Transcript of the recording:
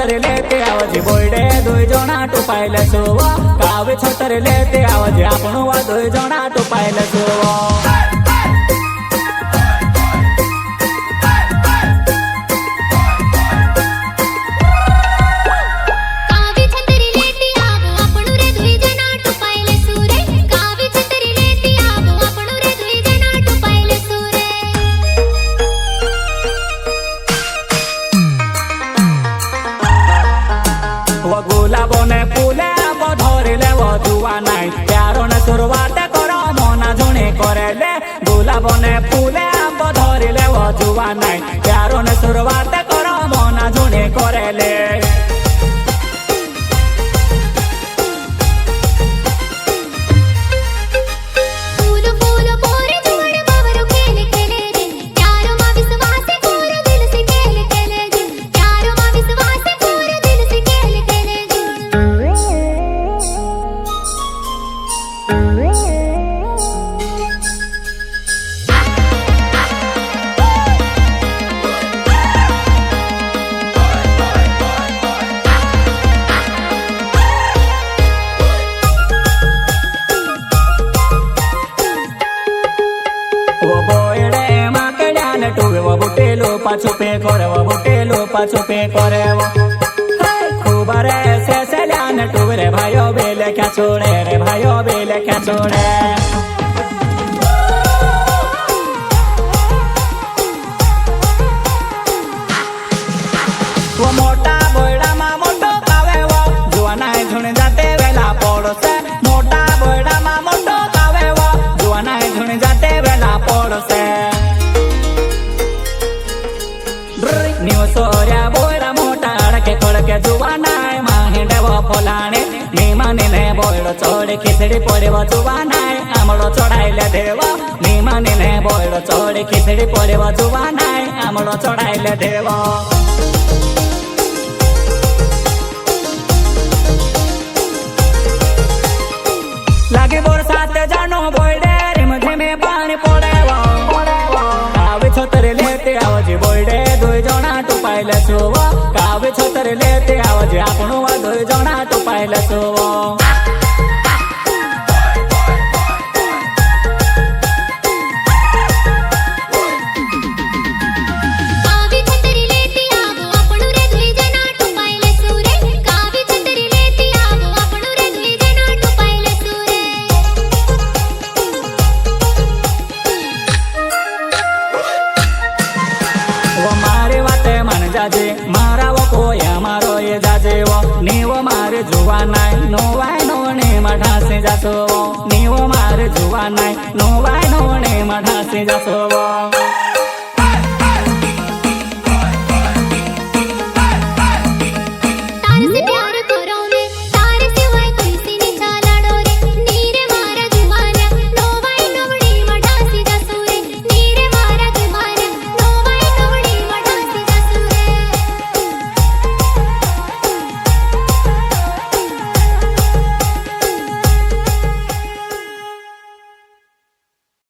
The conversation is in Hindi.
છોતર લેતે આવજે બોયડે દોય જણા ટુપાયલે સોવો કાવે છોતર લેતે આવજે આપણું વા દોય જણા ટુપાયલે સોવો गुलाबो ने फूले आबो धरी ले वधुआ नाई प्यारो ने शुरुआत करो मोना जुणी करे ले गुलाबो ने फूले आबो धरी ले वधुआ नाई प्यारो ने शुरुआत करो मोना जुणी करे ले वो बुटेलो पाछो पे करे वो बुटेलो पाछो पे करे वो खूब रे से सल्यान टूरे भाइयों बेले क्या छोड़े रे भाइयों बेले क्या छोड़े वो मोटा बोयडा मा मोटो कावे वो जुआना झुण जाते वेला पोड़ो से मोटा बोयडा मा मोटो कावे वो जुआना झुण जाते वेला पोड़ो से नीव सोर्या बोयडा मोटा अड़के खोड़के जुवानाय माहिंडे वो फोलाणे नीमानी ने बोयडो चोड़े खिचड़ी पड़े वो जुवानाय आमड़ो चढ़ाइले देवो नीमानी ने बोयडो चोड़े खिचड़ी पड़े वो जुवानाय आमड़ो चढ़ाइले देवो लागे बरसात जानो बोयडे रिम झिमे पानी पड़े वो कावे छोतर लेते आवजे बोयडे दोय जणा टुपायले सोवो कावे छोतर लेते आवजे आपणो वा दोय जणा टुपायले सोवो जाजे मारा वो कोया मारो ये जाजे वो नीवो मारे जुवा नाय नो वाय नो ने मठा से जासो वो नीवो मारे जुवा नाय नो वाय नो ने मठा से जासो वो